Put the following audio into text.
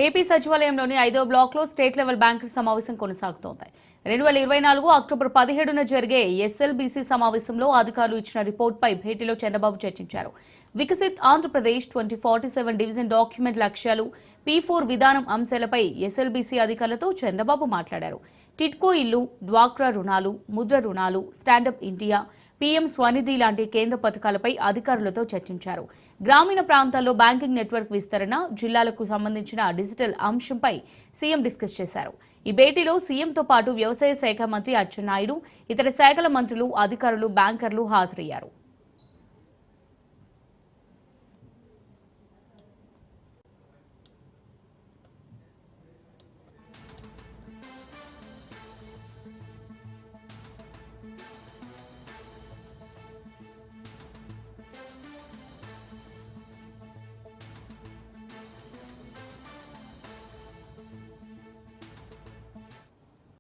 AP సచివాలయంలోని 5వ బ్లాక్లో state level banker సమావేశం కొనసాగుతోంది. 2024 అక్టోబర్ 17న జరిగే ఎస్ఎల్బీసీ సమావేశంలో అధికారులు ఇచ్చిన రిపోర్టుపై భేటీలో చంద్రబాబు చర్చించారు. వికసిత్ ఆంధ్రప్రదేశ్ 2047 డివిజన్ డాక్యుమెంట్ లక్ష్యాలు, P4 విధానం అంశాలపై ఎస్ఎల్బీసీ అధికారులతో చంద్రబాబు మాట్లాడారు. టిడ్కో ఇల్లు, డ్వాక్రా రుణాలు, ముద్ర రుణాలు, స్టాండప్ ఇండియా, పీఎం స్వనిధి లాంటి కేంద్ర పథకాలపై అధికారులతో చర్చించారు. గ్రామీణ ప్రాంతాల్లో బ్యాంకింగ్ నెట్వర్క్ విస్తరణ, జిల్లాలకు సంబంధించిన డిజిటల్ అంశంపై సీఎం డిస్కస్ చేశారు. ఈ భేటీలో సీఎంతో పాటు వ్యవసాయ శాఖ మంత్రి అచ్చెన్నాయుడు, ఇతర శాఖల మంత్రులు, అధికారులు, బ్యాంకర్లు హాజరయ్యారు.